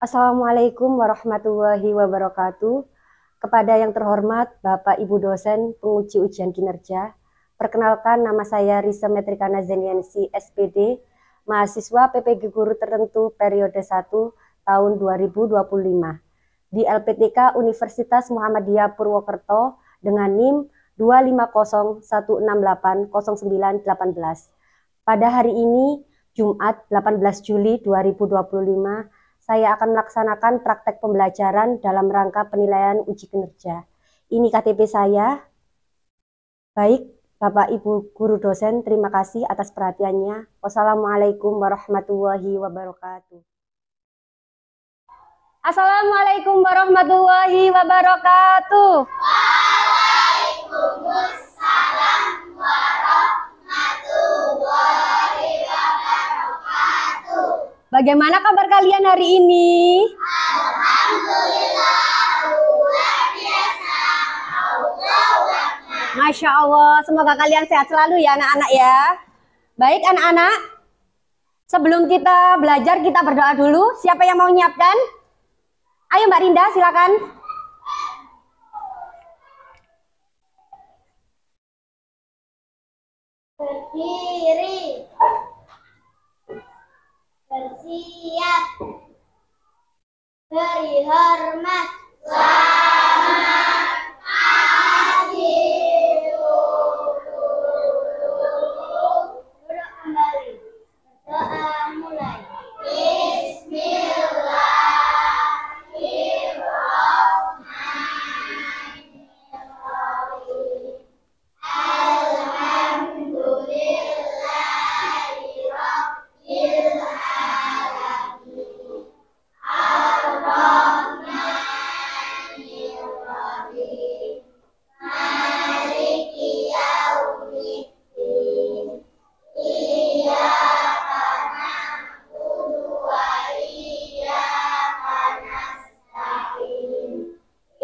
Assalamualaikum warahmatullahi wabarakatuh. Kepada yang terhormat Bapak Ibu dosen penguji ujian kinerja, perkenalkan nama saya Risa Metrikana Zeniansi SPD, mahasiswa PPG Guru Tertentu periode 1 tahun 2025 di LPTK Universitas Muhammadiyah Purwokerto dengan NIM 25016800918. Pada hari ini, Jumat 18 Juli 2025, saya akan melaksanakan praktek pembelajaran dalam rangka penilaian uji kinerja. Ini KTP saya. Baik, Bapak Ibu Guru dosen, terima kasih atas perhatiannya. Wassalamualaikum warahmatullahi wabarakatuh. Assalamualaikum warahmatullahi wabarakatuh. Waalaikumsalam warahmatullahi wabarakatuh. Bagaimana kabar kalian hari ini? Alhamdulillah, luar biasa. Masya Allah, semoga kalian sehat selalu ya anak-anak ya. Baik anak-anak, sebelum kita belajar kita berdoa dulu. Siapa yang mau nyiapkan? Ayo Mbak Rinda silakan. Berdiri, bersiap, beri hormat. Selamat pagi. Duduk kembali. Doa mulai. Bismillahirrahmanirrahim.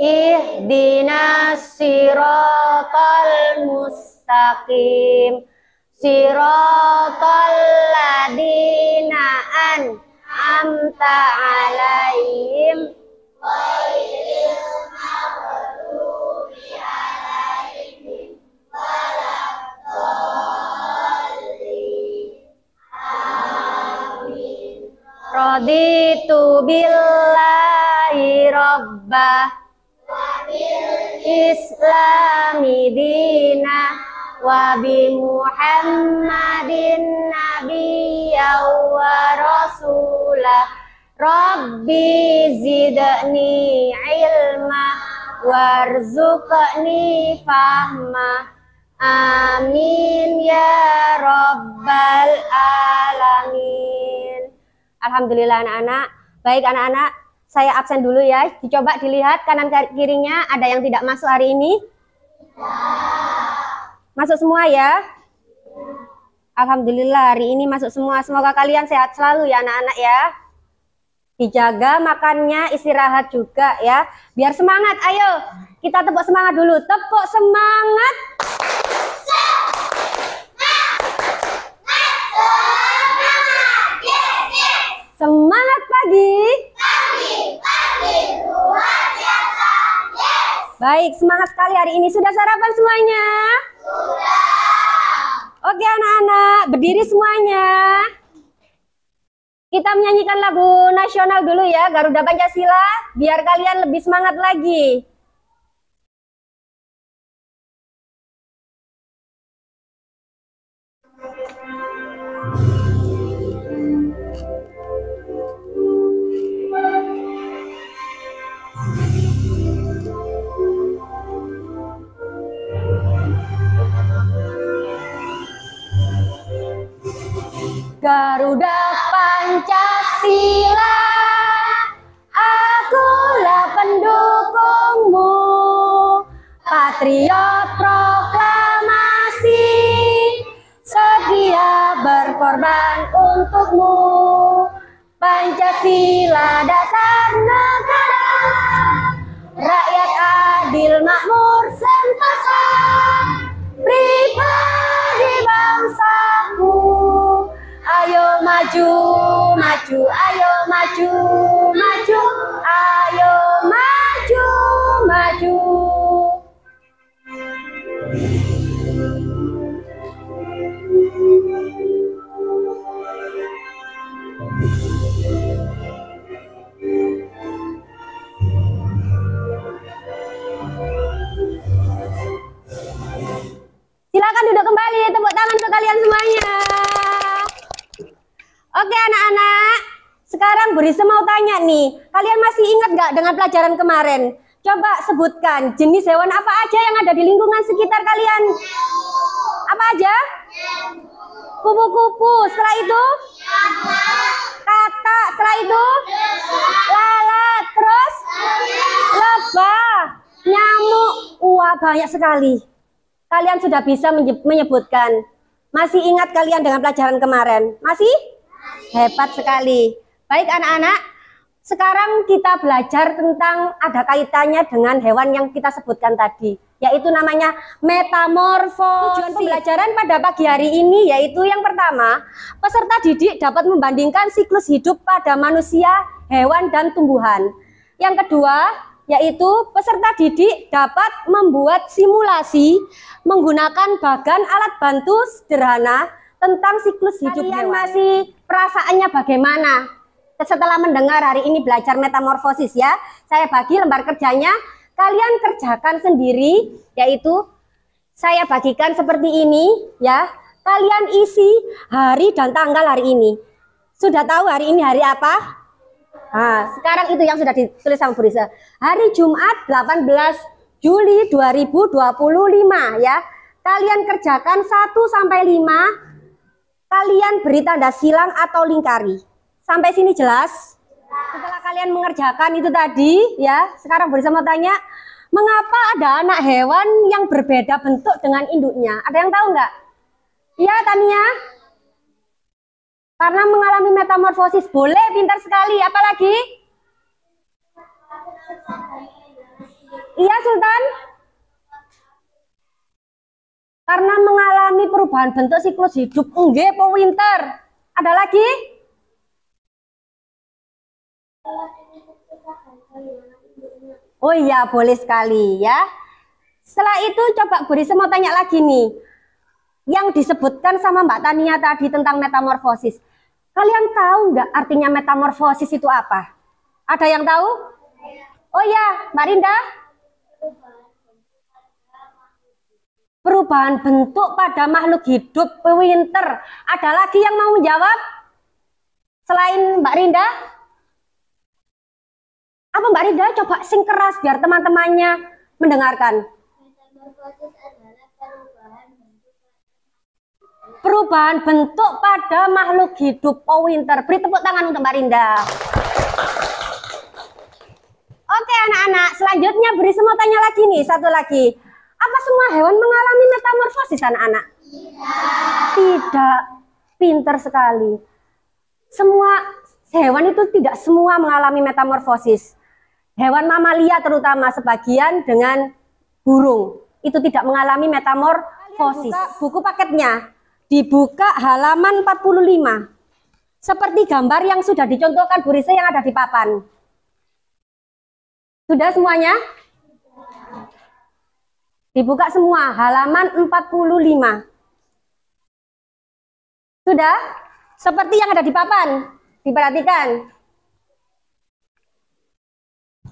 Ihdinas siratal mustaqim, siratal ladina an'amta alaihim Ghairil maghdubi alaihim waladdallin. Amin. raditu billahi rabbah Islami dina wa bi Muhammadin nabiyya wa rasulah Rabbi zidni ilma warzuqni fahma amin ya rabbal alamin. Alhamdulillah anak-anak. Baik anak-anak, saya absen dulu ya. Dicoba dilihat kanan kirinya ada yang tidak masuk hari ini? Masuk semua ya? Alhamdulillah hari ini masuk semua. Semoga kalian sehat selalu ya anak-anak ya. Dijaga makannya, istirahat juga ya. Biar semangat, ayo kita tepuk semangat dulu. Tepuk semangat. Semangat pagi. Luar biasa. Yes. Baik, semangat sekali hari ini. Sudah sarapan semuanya? Sudah. Oke anak-anak, berdiri semuanya. Kita menyanyikan lagu nasional dulu ya, Garuda Pancasila, biar kalian lebih semangat lagi. Garuda Pancasila, akulah pendukungmu, patriot proklamasi, sedia berkorban untukmu. Pancasila dasar negara, rakyat adil makmur sentosa, pribadi bangsaku. Ayo maju, maju, ayo maju, maju maju. Silakan duduk kembali, tepuk tangan untuk kalian semuanya. Oke anak-anak, sekarang Bu Risa mau tanya nih, kalian masih ingat nggak dengan pelajaran kemarin? Coba sebutkan jenis hewan apa aja yang ada di lingkungan sekitar kalian. Apa aja? Kupu-kupu, setelah itu? Katak, setelah itu? Lalat, terus? Lebah, nyamuk, wah banyak sekali. Kalian sudah bisa menyebutkan. Masih ingat kalian dengan pelajaran kemarin? Masih? Hebat sekali. Baik anak-anak, sekarang kita belajar tentang ada kaitannya dengan hewan yang kita sebutkan tadi, yaitu namanya metamorfosis. Tujuan pembelajaran pada pagi hari ini yaitu yang pertama, peserta didik dapat membandingkan siklus hidup pada manusia, hewan, dan tumbuhan. Yang kedua, yaitu peserta didik dapat membuat simulasi menggunakan bagan alat bantu sederhana tentang siklus hidup hewan. Masih perasaannya bagaimana setelah mendengar hari ini belajar metamorfosis ya? Saya bagi lembar kerjanya, kalian kerjakan sendiri, yaitu saya bagikan seperti ini ya. Kalian isi hari dan tanggal hari ini. Sudah tahu hari ini hari apa? Nah, sekarang itu yang sudah ditulis sama Bu Risa. Hari Jumat 18 Juli 2025 ya. Kalian kerjakan 1 sampai 5. Kalian beri tanda silang atau lingkari. Sampai sini jelas? Setelah kalian mengerjakan itu tadi ya, sekarang Bu Risa mau tanya, mengapa ada anak hewan yang berbeda bentuk dengan induknya? Ada yang tahu nggak? Iya, Tania? Karena mengalami metamorfosis. Boleh, pintar sekali. Apalagi? Iya, Sultan? Karena mengalami perubahan bentuk siklus hidup. Nggih, po winter. Ada lagi? Oh iya, boleh sekali ya. Setelah itu coba Bu Risa mau tanya lagi nih. Yang disebutkan sama Mbak Tania tadi tentang metamorfosis. Kalian tahu nggak artinya metamorfosis itu apa? Ada yang tahu? Oh ya, Mbak Rinda? Perubahan bentuk pada makhluk hidup winter. Ada lagi yang mau menjawab? Selain Mbak Rinda? Apa Mbak Rinda? Coba sing keras biar teman-temannya mendengarkan. Metamorfosis adalah perubahan bentuk pada makhluk hidup winter. Beri tepuk tangan untuk Mbak Rinda. Oke anak-anak, selanjutnya beri semua tanya lagi nih, satu lagi. Apa semua hewan mengalami metamorfosis anak-anak? Tidak. Pinter sekali. Semua hewan itu tidak semua mengalami metamorfosis. Hewan mamalia terutama sebagian dengan burung itu tidak mengalami metamorfosis. Buku paketnya dibuka halaman 45. Seperti gambar yang sudah dicontohkan Bu Risa yang ada di papan. Sudah semuanya? Dibuka semua halaman 45. Sudah? Seperti yang ada di papan. Diperhatikan.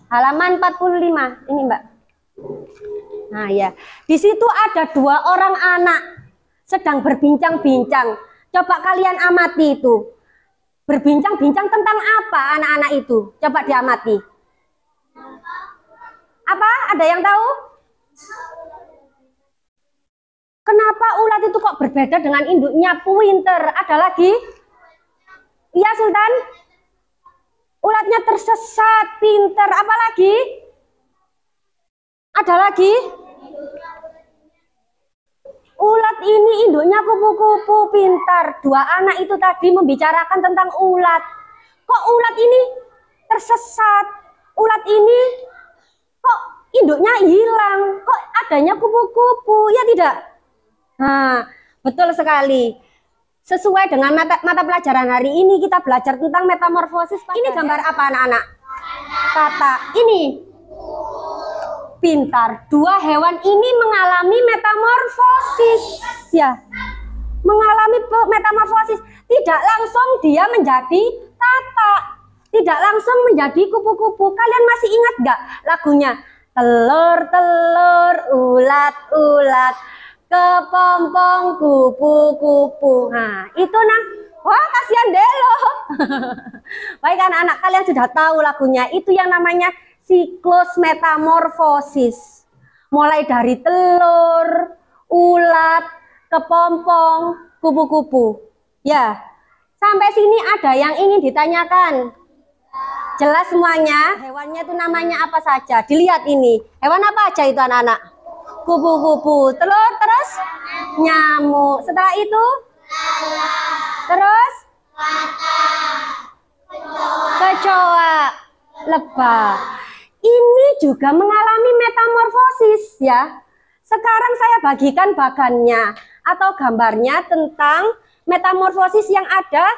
Halaman 45. Ini Mbak. Nah ya. Di situ ada 2 orang anak sedang berbincang-bincang. Coba kalian amati itu. Berbincang-bincang tentang apa anak-anak itu? Coba diamati. Apa? Ada yang tahu? Kenapa ulat itu kok berbeda dengan induknya winter? Ada lagi? Iya Sultan? Ulatnya tersesat, pinter. Apa lagi? Ada lagi? Ulat ini induknya kupu-kupu, pintar. 2 anak itu tadi membicarakan tentang ulat. Kok ulat ini tersesat? Ulat ini kok induknya hilang? Kok adanya kupu-kupu? Ya tidak? Nah, betul sekali. Sesuai dengan mata pelajaran hari ini kita belajar tentang metamorfosis. Ini gambar apa anak-anak? Kata. Ini. pintar. Dua hewan ini mengalami metamorfosis, ya. Mengalami metamorfosis. Tidak langsung dia menjadi tatak, tidak langsung menjadi kupu-kupu. Kalian masih ingat nggak lagunya? Telur-telur, ulat-ulat, kepompong kupu-kupu. Nah, itu nah. Wah, kasihan deh loh. Baik anak-anak, kalian sudah tahu lagunya. Itu yang namanya siklus metamorfosis. Mulai dari telur, ulat, kepompong, kupu-kupu. Ya, sampai sini ada yang ingin ditanyakan? Jelas semuanya? Hewannya itu namanya apa saja? Dilihat ini. Hewan apa aja itu anak-anak? Kupu-kupu. Telur, terus nyamuk. Setelah itu? Terus? Kecoa. Lebah. Ini juga mengalami metamorfosis ya. Sekarang saya bagikan bagannya atau gambarnya tentang metamorfosis yang ada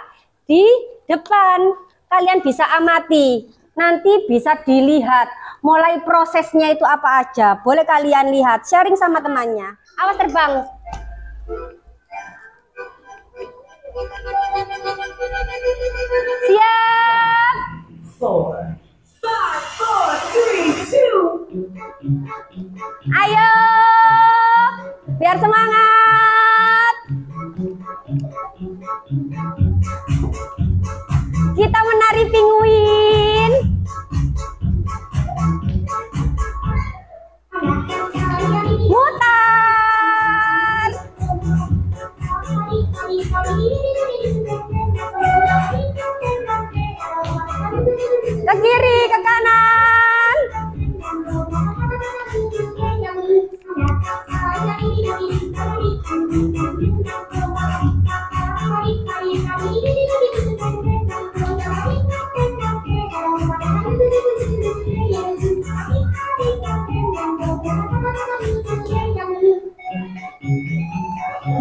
di depan. Kalian bisa amati. Nanti bisa dilihat mulai prosesnya itu apa aja. Boleh kalian lihat, sharing sama temannya. Awas terbang. Siap. 4, 5, 4, 3, 2. Ayo, biar semangat. Kita menari pinguin. Mutar. Ke kiri, ke kanan.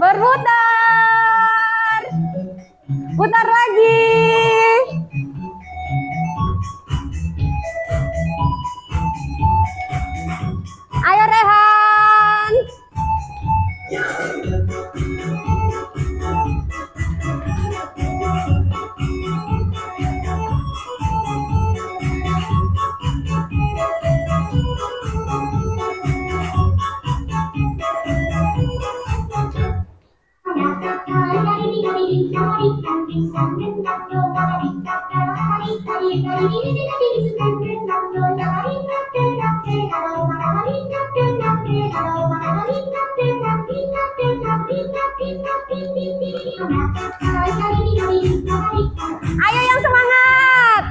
Berputar. Putar lagi. Ayo Rehan. Ayo yang semangat.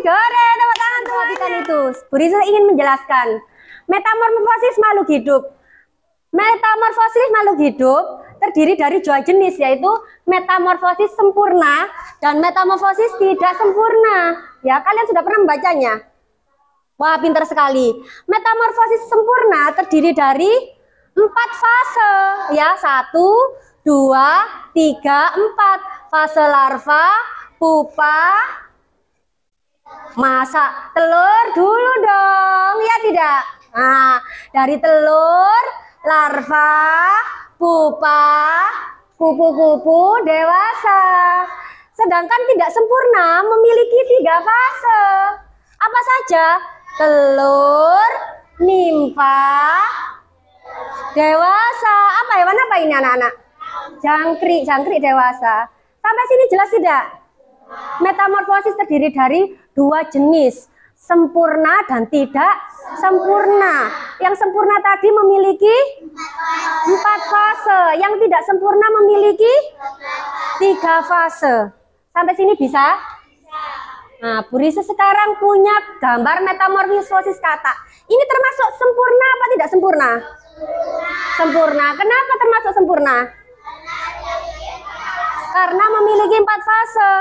Goreng, tepuk tangan semuanya. Itu, Bu Risa ingin menjelaskan metamorfosis makhluk hidup. Metamorfosis makhluk hidup terdiri dari dua jenis, yaitu metamorfosis sempurna dan metamorfosis tidak sempurna. Ya, kalian sudah pernah membacanya? Wah, pintar sekali. Metamorfosis sempurna terdiri dari 4 fase, ya, 1, 2, 3, 4. Fase larva, pupa, masak telur dulu dong, ya tidak? Nah, dari telur, larva, pupa, kupu-kupu, dewasa. Sedangkan tidak sempurna memiliki 3 fase. Apa saja? Telur, nimfa, dewasa. Apa hewan apa ini anak-anak? Jangkrik, jangkrik dewasa. Sampai sini jelas tidak? Metamorfosis terdiri dari 2 jenis. sempurna dan tidak sempurna. Yang sempurna tadi memiliki 4 fase, yang tidak sempurna memiliki 3 fase. Sampai sini bisa? Nah, Bu Risa sekarang punya gambar metamorfosis kata. Ini termasuk sempurna apa tidak sempurna? Sempurna. Kenapa termasuk sempurna? Karena memiliki 4 fase.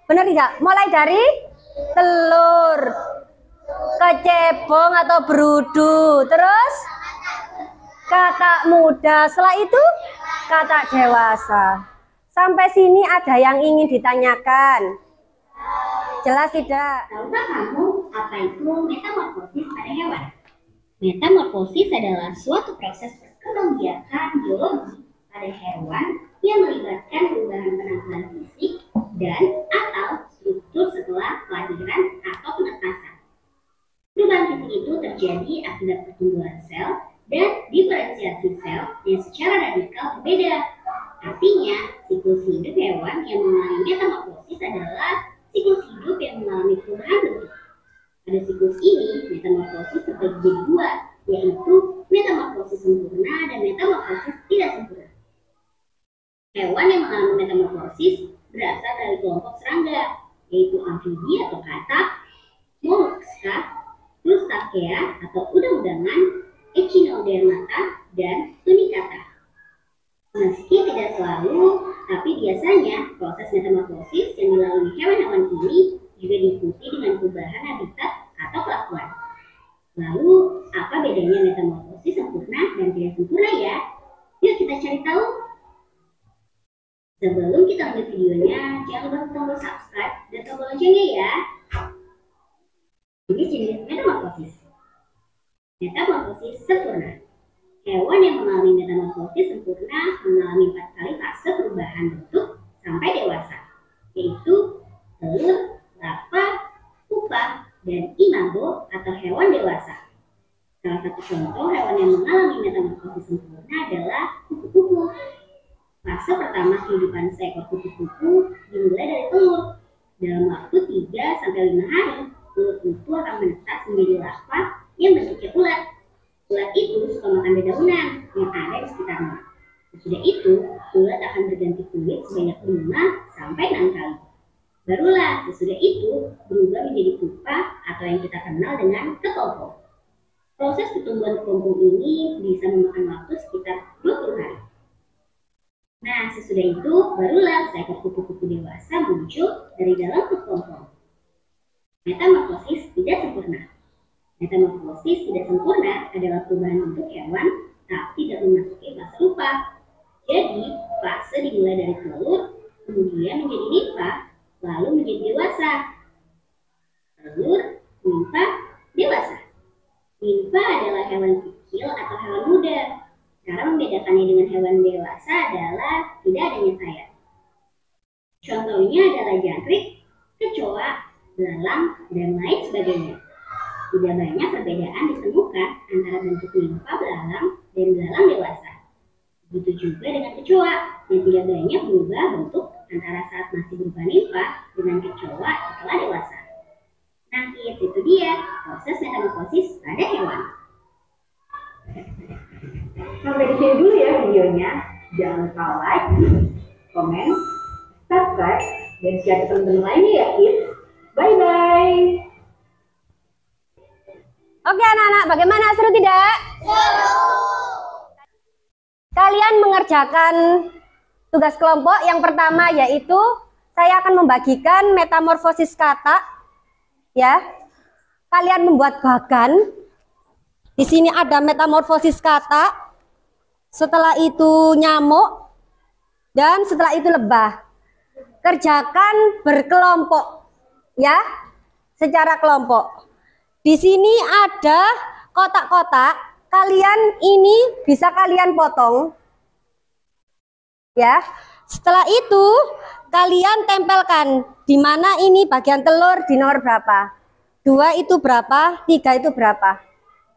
Benar tidak? Mulai dari telur, kecebong atau berudu, terus kakak muda, setelah itu kakak dewasa. Sampai sini ada yang ingin ditanyakan? Jelas tidak? Tahukah kamu apa itu metamorfosis pada hewan? Metamorfosis adalah suatu proses perkembangbiakan biologi pada hewan yang melibatkan perubahan penampilan fisik dan atau struktur setelah kelahiran atau penetasan. Perubahan fisik itu terjadi akibat pertumbuhan sel dan diferensiasi sel yang secara radikal berbeda. Artinya, siklus hidup hewan yang mengalami metamorfosis adalah siklus hidup yang mengalami perubahan bentuk. Pada siklus ini, metamorfosis terbagi jadi 2, yaitu metamorfosis sempurna dan metamorfosis tidak sempurna. Hewan yang mengalami metamorfosis berasal dari kelompok serangga, yaitu amfibi atau katak, molluska, crustacea atau udang-udangan, echinodermata, dan tunicata. Meski tidak selalu, tapi biasanya proses metamorfosis yang dilalui hewan-hewan ini juga diikuti dengan perubahan habitat atau kelakuan. Lalu, apa bedanya metamorfosis sempurna dan tidak sempurna ya? Yuk kita cari tahu. Sebelum kita lanjut videonya, jangan lupa tombol subscribe dan tombol loncengnya ya. Jenis-jenis metamorfosis. Metamorfosis sempurna. Hewan yang mengalami metamorfosis sempurna mengalami 4 kali fase perubahan bentuk sampai dewasa, yaitu telur, larva, pupa, dan imago atau hewan dewasa. Salah satu contoh hewan yang mengalami metamorfosis sempurna adalah kupu-kupu. Fase pertama kehidupan seekor kupu-kupu dimulai dari telur. Dalam waktu 3-5 hari, telur itu akan menetas menjadi larva yang bentuknya ulat. Ulat itu suka makan dedaunan yang ada di sekitarnya. Sesudah itu, ulat akan berganti kulit sebanyak 5-6 kali. Barulah sesudah itu berubah menjadi pupa atau yang kita kenal dengan kepompong. Proses pertumbuhan kepompong ini bisa memakan waktu sekitar 20 hari. Nah, sesudah itu barulah seekor kupu-kupu dewasa muncul dari dalam kepompong. Metamorfosis tidak sempurna. Metamorfosis tidak sempurna adalah perubahan bentuk hewan tapi tidak memasuki fase rupa. Jadi, fase dimulai dari telur, kemudian menjadi nimfa, lalu menjadi dewasa. Telur, nimfa, dewasa. Nimfa adalah hewan kecil atau hewan muda. Cara membedakannya dengan hewan dewasa adalah tidak adanya sayap. Contohnya adalah jangkrik, kecoa, belalang, dan lain sebagainya. Tidak banyak perbedaan ditemukan antara bentuk nimfa belalang dan belalang dewasa. Begitu juga dengan kecoa yang tidak banyak berubah bentuk antara saat masih berupa nimfa dengan kecoa setelah dewasa. Nah, itu dia proses metamorfosis pada hewan. Sampai di sini dulu ya videonya. Jangan lupa like, komen, subscribe, dan share ke teman-teman lainnya ya kids. Bye-bye. Oke anak-anak, bagaimana? Seru tidak? Kalian mengerjakan tugas kelompok yang pertama, yaitu saya akan membagikan metamorfosis kata. Ya, kalian membuat bagan. Di sini ada metamorfosis kata. Setelah itu nyamuk, dan setelah itu lebah. Kerjakan berkelompok, ya, secara kelompok. Di sini ada kotak-kotak. Kalian ini bisa kalian potong, ya. Setelah itu kalian tempelkan di mana ini bagian telur di nomor berapa. 2 itu berapa, 3 itu berapa.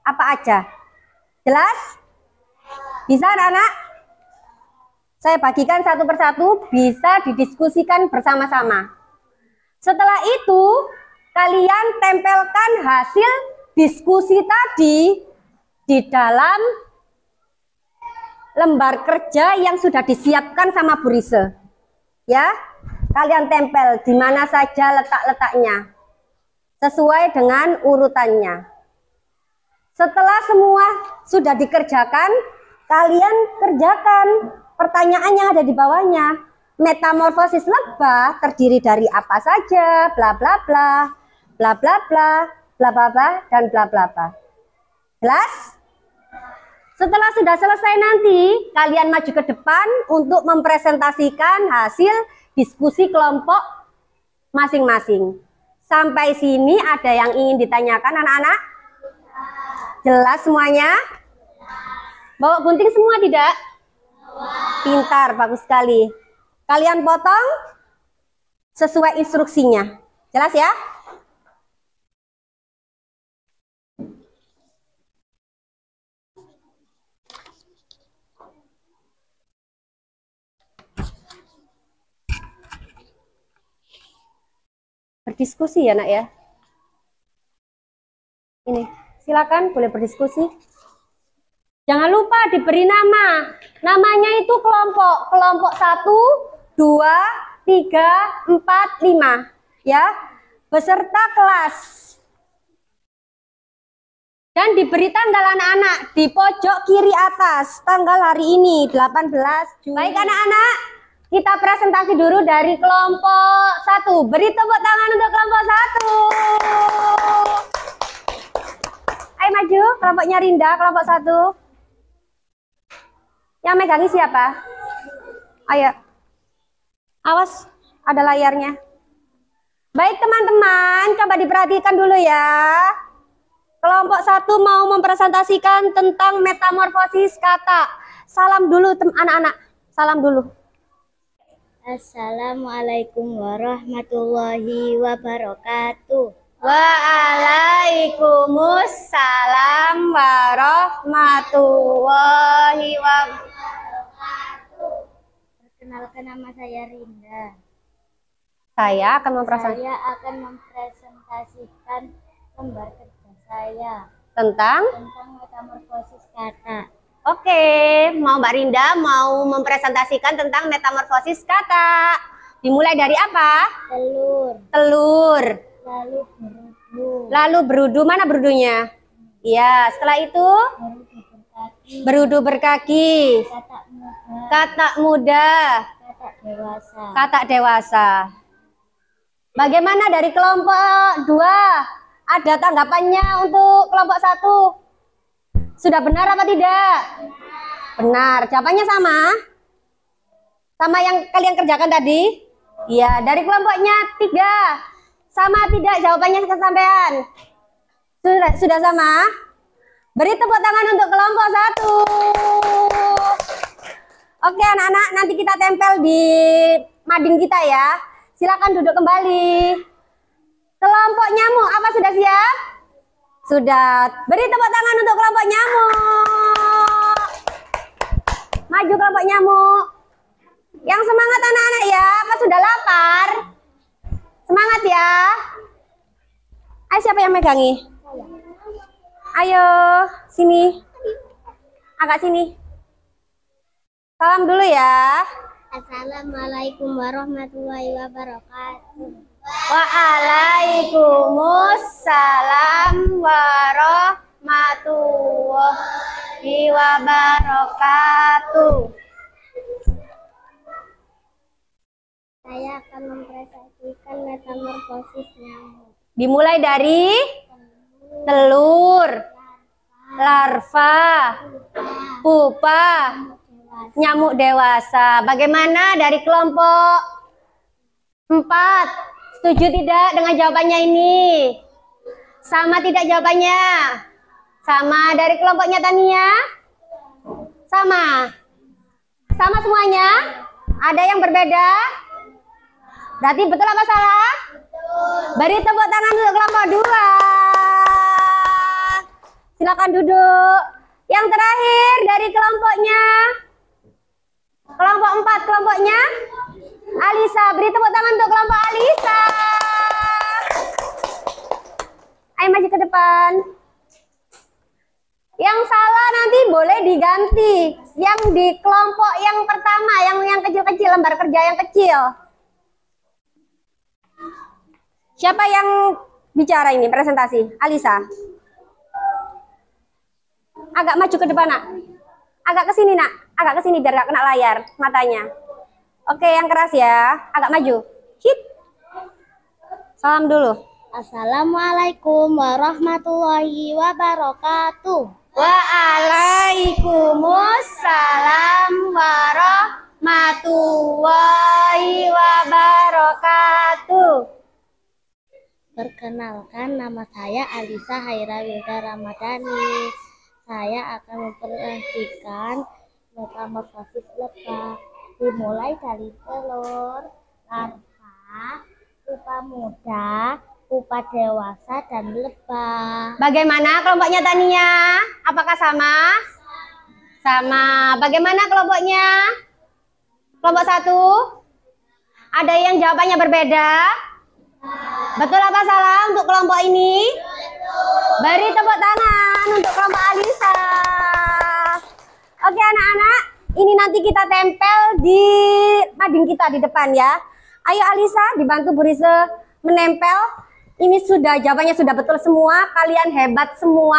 Apa aja? Jelas? Bisa anak-anak? Saya bagikan satu persatu, bisa didiskusikan bersama-sama. Setelah itu, kalian tempelkan hasil diskusi tadi di dalam lembar kerja yang sudah disiapkan sama Bu Rise. Ya, kalian tempel di mana saja letak-letaknya sesuai dengan urutannya. Setelah semua sudah dikerjakan, kalian kerjakan pertanyaan yang ada di bawahnya. Metamorfosis lebah terdiri dari apa saja, bla bla bla, bla bla bla, bla bla bla, dan bla bla bla. Jelas? Setelah sudah selesai nanti, kalian maju ke depan untuk mempresentasikan hasil diskusi kelompok masing-masing. Sampai sini ada yang ingin ditanyakan anak-anak? Jelas semuanya? Bawa gunting semua tidak? Pintar, bagus sekali. Kalian potong sesuai instruksinya. Jelas ya? Berdiskusi ya nak ya. Ini, silakan boleh berdiskusi. Jangan lupa diberi nama. Namanya itu kelompok. Kelompok 1, 2, 3, 4, 5. Ya. Beserta kelas. Dan diberi tanggal anak-anak di pojok kiri atas. Tanggal hari ini 18 Juli. Baik anak-anak, kita presentasi dulu dari kelompok 1. Beri tepuk tangan untuk kelompok 1. Ayo maju, kelompoknya Rinda, kelompok 1. Yang megangi siapa? Ayo. Awas, ada layarnya. Baik teman-teman, coba diperhatikan dulu ya. Kelompok 1 mau mempresentasikan tentang metamorfosis kata. Salam dulu anak-anak, salam dulu. Assalamualaikum warahmatullahi wabarakatuh. Waalaikumsalam warahmatullahi wabarakatuh. Perkenalkan, nama saya Rinda. Saya akan mempresentasikan lembar kerja saya tentang metamorfosis kata. Oke, mau Mbak Rinda mau mempresentasikan tentang metamorfosis kata. Dimulai dari apa? Telur. Lalu berudu. Mana berudunya? Iya, setelah itu berudu berkaki. Katak muda. Katak dewasa. Bagaimana dari kelompok 2? Ada tanggapannya untuk kelompok 1? Sudah benar apa tidak? Benar. Jawabannya sama? Sama yang kalian kerjakan tadi? Iya, dari kelompoknya 3. Sama tidak jawabannya kesampaian? Sudah sama? Beri tepuk tangan untuk kelompok 1. Oke anak-anak, nanti kita tempel di mading kita ya. Silakan duduk kembali. Kelompok nyamuk, apa sudah siap? Sudah. Beri tepuk tangan untuk kelompok nyamuk. Maju kelompok nyamuk. Yang semangat anak-anak ya, apa sudah lapar? Semangat ya. Ayo siapa yang megangi? Ayo, sini. Agak sini. Salam dulu ya. Assalamualaikum warahmatullahi wabarakatuh. Waalaikumsalam warahmatullahi wabarakatuh. Saya akan mempresentasikan metamorfosis nyamuk. Dimulai dari telur, larva, pupa, nyamuk dewasa. Bagaimana dari kelompok 4? Setuju tidak dengan jawabannya ini? Sama tidak jawabannya? Sama dari kelompoknya Tania? Sama? Sama semuanya? Ada yang berbeda? Berarti betul apa salah? Betul. Beri tepuk tangan untuk kelompok 2. Silakan duduk. Yang terakhir dari kelompoknya kelompok 4, kelompoknya Alisa. Beri tepuk tangan untuk kelompok Alisa. Ayo maju ke depan. Yang salah nanti boleh diganti. Yang di kelompok yang pertama, yang kecil-kecil, lembar kerja yang kecil. Siapa yang bicara ini presentasi? Alisa. Agak maju ke depan, Nak. Agak ke sini, Nak. Agak ke sini biar gak kena layar matanya. Oke, yang keras ya. Agak maju. Hit. Salam dulu. Assalamualaikum warahmatullahi wabarakatuh. Waalaikumsalam warahmatullahi wabarakatuh. Perkenalkan, nama saya Alisa Haira Wilda Ramadhani. Saya akan mempresentasikan metamorfosis lebah. Dimulai dari telur, larva, pupa muda, pupa dewasa, dan lebah. Bagaimana kelompoknya Tania? Apakah sama? Sama. Bagaimana kelompoknya? Kelompok 1? Ada yang jawabannya berbeda? Betul apa salah untuk kelompok ini? Betul. Beri tepuk tangan untuk kelompok Alisa. Oke anak-anak, ini nanti kita tempel di mading kita di depan ya. Ayo Alisa, dibantu Bu Rise menempel. Ini sudah jawabannya sudah betul semua. Kalian hebat semua.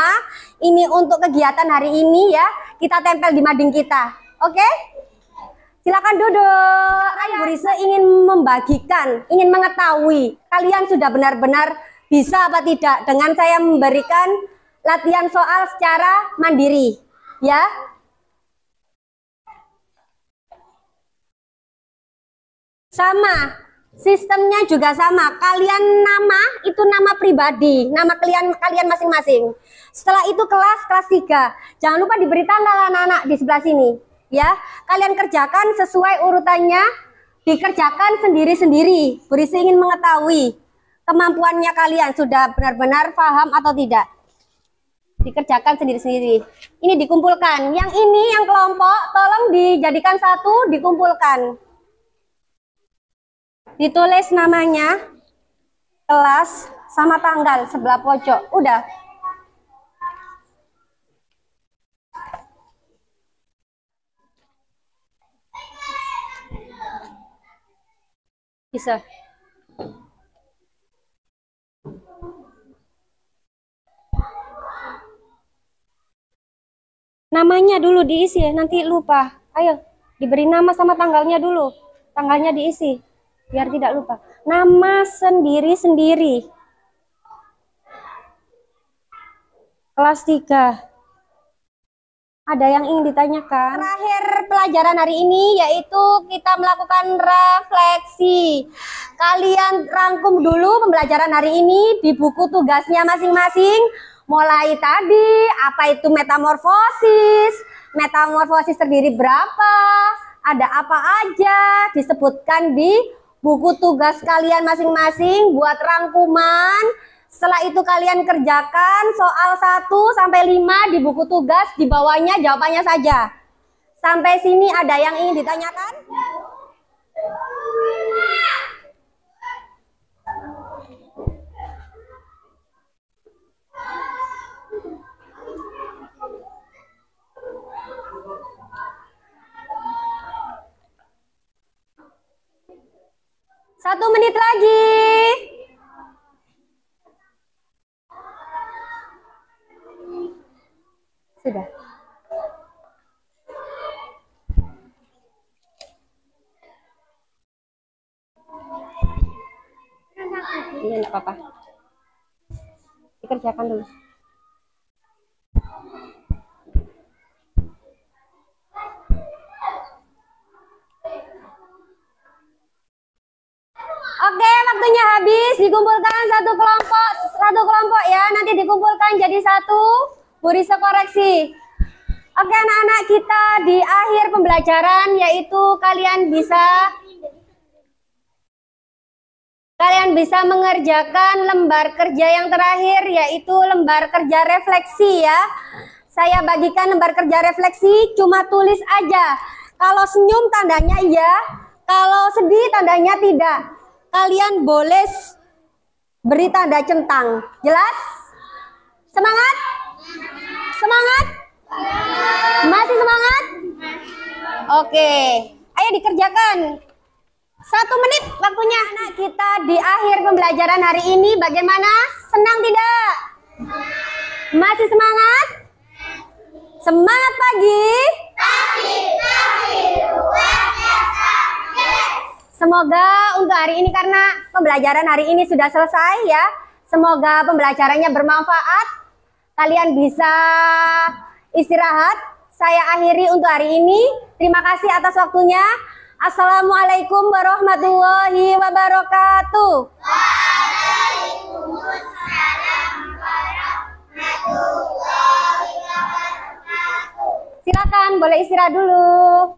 Ini untuk kegiatan hari ini ya. Kita tempel di mading kita. Oke? Silakan duduk. Ayo Bu Rise ingin membagikan, ingin mengetahui kalian sudah benar-benar bisa apa tidak dengan saya memberikan latihan soal secara mandiri. Ya. Sama, sistemnya juga sama. Kalian nama itu nama pribadi, nama kalian masing-masing. Setelah itu kelas 3. Jangan lupa diberi tanda anak-anak di sebelah sini. Ya, kalian kerjakan sesuai urutannya, dikerjakan sendiri-sendiri. Bu Rise ingin mengetahui kemampuannya kalian sudah benar-benar paham atau tidak. Dikerjakan sendiri-sendiri. Ini dikumpulkan. Yang ini yang kelompok tolong dijadikan satu, dikumpulkan. Ditulis namanya, kelas, sama tanggal sebelah pojok. Udah. Bisa. Namanya dulu diisi, nanti lupa. Ayo, diberi nama sama tanggalnya dulu. Tanggalnya diisi. Biar tidak lupa. Nama sendiri-sendiri. Kelas 3. Ada yang ingin ditanyakan? Terakhir pelajaran hari ini yaitu kita melakukan refleksi. Kalian rangkum dulu pembelajaran hari ini di buku tugasnya masing-masing. Mulai tadi, apa itu metamorfosis? Metamorfosis terdiri berapa? Ada apa aja? Disebutkan di buku tugas kalian masing-masing buat rangkuman. Setelah itu kalian kerjakan soal 1 sampai 5 di buku tugas, di bawahnya jawabannya saja. Sampai sini ada yang ingin ditanyakan? Satu menit lagi. Sudah. Iya, enggak apa-apa. Dikerjakan dulu. Oke, waktunya habis. Dikumpulkan satu kelompok ya. Nanti dikumpulkan jadi satu. Bu Rise koreksi. Oke anak-anak, kita di akhir pembelajaran yaitu kalian bisa mengerjakan lembar kerja yang terakhir yaitu lembar kerja refleksi ya. Saya bagikan lembar kerja refleksi, cuma tulis aja. Kalau senyum tandanya iya, kalau sedih tandanya tidak. Kalian boleh beri tanda centang. Jelas? Semangat? Semangat? Masih semangat? Oke, ayo dikerjakan. 1 menit waktunya. Nah, kita di akhir pembelajaran hari ini bagaimana? Senang tidak? Masih semangat? Semangat pagi. Semoga untuk hari ini, karena pembelajaran hari ini sudah selesai ya. Semoga pembelajarannya bermanfaat. Kalian bisa istirahat. Saya akhiri untuk hari ini. Terima kasih atas waktunya. Assalamualaikum warahmatullahi wabarakatuh. Silakan, boleh istirahat dulu.